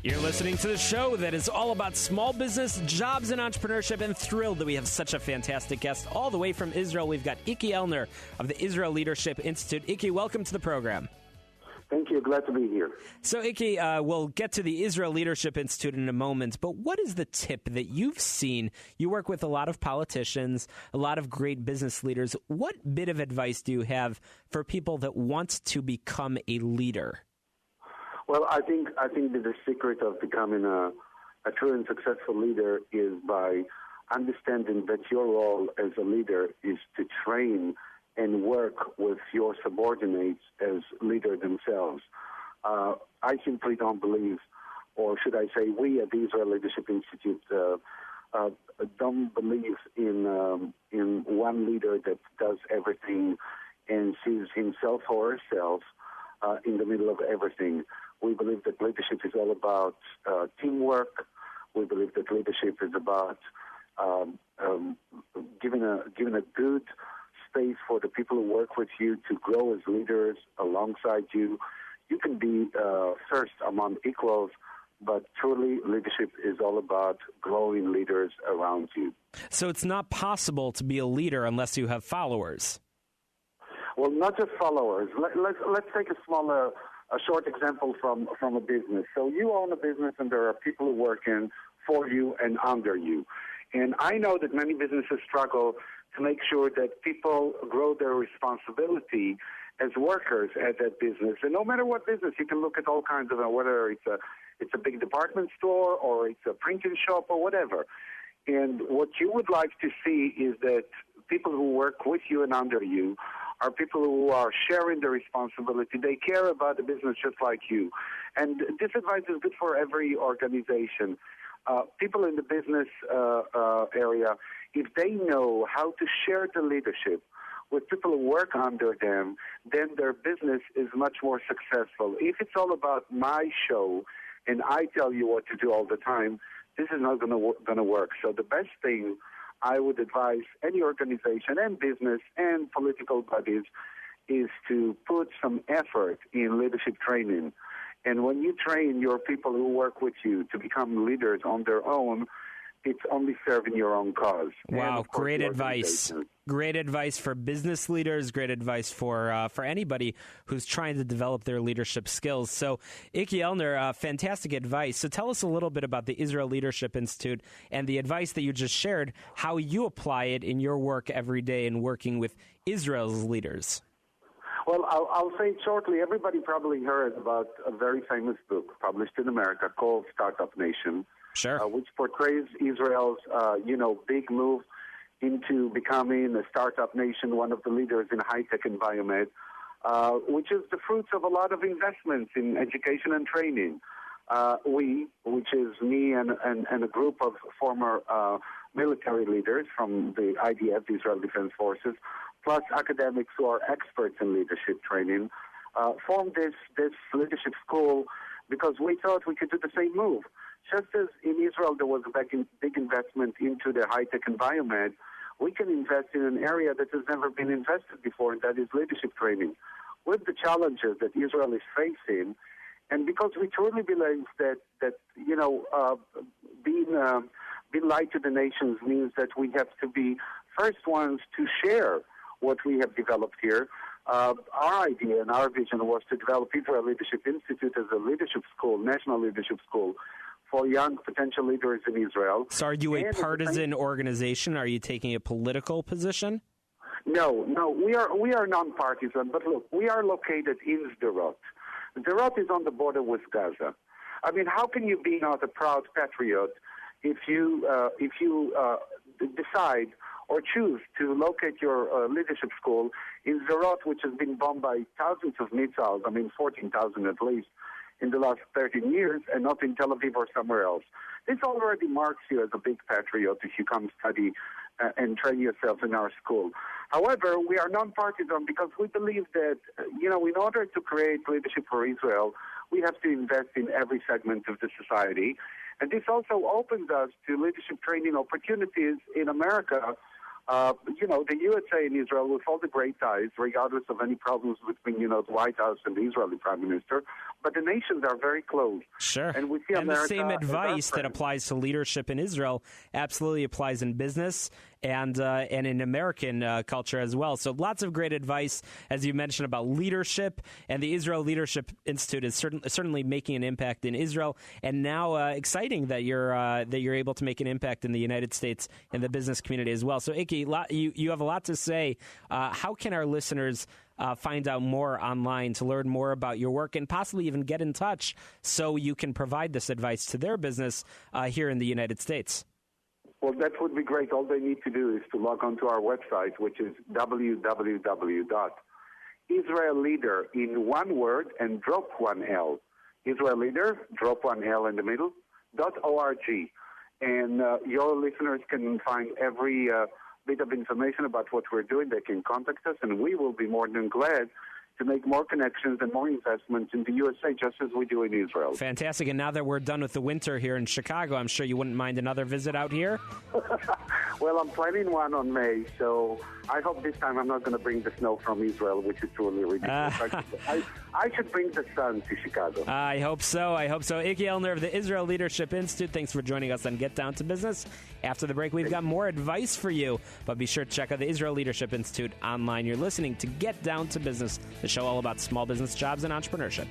You're listening to the show that is all about small business, jobs, and entrepreneurship, and thrilled that we have such a fantastic guest all the way from Israel. We've got Eeki Elner of the Israel Leadership Institute. Eeki, welcome to the program. Thank you. Glad to be here. So, Eeki, we'll get to the Israel Leadership Institute in a moment, but what is the tip that you've seen? You work with a lot of politicians, a lot of great business leaders. What bit of advice do you have for people that want to become a leader? Well, I think that the secret of becoming a true and successful leader is by understanding that your role as a leader is to train and work with your subordinates as leaders themselves. I simply don't believe, or should I say we at the Israel Leadership Institute don't believe in one leader that does everything and sees himself or herself in the middle of everything. We believe that leadership is all about teamwork. We believe that leadership is about giving a good space for the people who work with you to grow as leaders alongside you. You can be first among equals, but truly leadership is all about growing leaders around you. So it's not possible to be a leader unless you have followers. Well, not just followers. Let's take a short example from a business. So you own a business and there are people who work in for you and under you. And I know that many businesses struggle to make sure that people grow their responsibility as workers at that business. And no matter what business, you can look at all kinds of, whether it's a big department store or it's a printing shop or whatever. And what you would like to see is that people who work with you and under you are people who are sharing the responsibility. They care about the business just like you. And this advice is good for every organization. People in the business area, if they know how to share the leadership with people who work under them, then their business is much more successful. If it's all about my show and I tell you what to do all the time, this is not going to work. So the best thing I would advise any organization and business and political bodies is to put some effort in leadership training. And when you train your people who work with you to become leaders on their own, it's only serving your own cause. Wow, great advice. Great advice for business leaders, great advice for anybody who's trying to develop their leadership skills. So, Eeki Elner, fantastic advice. So tell us a little bit about the Israel Leadership Institute and the advice that you just shared, how you apply it in your work every day in working with Israel's leaders. Well, I'll say it shortly. Everybody probably heard about a very famous book published in America called Startup Nation. Sure. Which portrays Israel's, big move into becoming a startup nation, one of the leaders in high-tech and biomed, which is the fruits of a lot of investments in education and training. Which is me and a group of former military leaders from the IDF, the Israel Defense Forces, plus academics who are experts in leadership training, formed this leadership school because we thought we could do the same move. Just as in Israel there was a big investment into the high-tech and biomed, we can invest in an area that has never been invested before, and that is leadership training. With the challenges that Israel is facing, and because we truly believe that being light to the nations means that we have to be first ones to share what we have developed here. Our idea and our vision was to develop Israel Leadership Institute as a leadership school, national leadership school, for young potential leaders in Israel. So are you a partisan organization? Are you taking a political position? No, we are non-partisan, but look, we are located in Sderot. Sderot is on the border with Gaza. I mean, how can you be not a proud patriot if you decide or choose to locate your leadership school in Sderot, which has been bombed by thousands of missiles, 14,000 at least, in the last 13 years, and not in Tel Aviv or somewhere else. This already marks you as a big patriot if you come study and train yourself in our school. However, we are non-partisan because we believe that, in order to create leadership for Israel, we have to invest in every segment of the society. And this also opens us to leadership training opportunities in America. The USA and Israel, with all the great ties, regardless of any problems between, the White House and the Israeli Prime Minister, but the nations are very close. Sure. And we see and America the same advice that applies to leadership in Israel absolutely applies in business and in American culture as well. So lots of great advice, as you mentioned, about leadership. And the Israel Leadership Institute is certainly making an impact in Israel. And now exciting that you're able to make an impact in the United States and the business community as well. So, Eeki, you have a lot to say. How can our listeners find out more online to learn more about your work and possibly even get in touch so you can provide this advice to their business here in the United States? Well, that would be great. All they need to do is to log on to our website, which is www.israelleader in one word and drop one L. Israel Leader, drop one L in the middle, .org. And your listeners can find every bit of information about what we're doing. They can contact us, and we will be more than glad to make more connections and more investments in the USA, just as we do in Israel. Fantastic. And now that we're done with the winter here in Chicago, I'm sure you wouldn't mind another visit out here? Well, I'm planning one on May, so I hope this time I'm not going to bring the snow from Israel, which is truly ridiculous. I should bring the sun to Chicago. I hope so. Eeki Elner of the Israel Leadership Institute, thanks for joining us on Get Down to Business. After the break, we've got more advice for you, but be sure to check out the Israel Leadership Institute online. You're listening to Get Down to Business, the show all about small business, jobs, and entrepreneurship.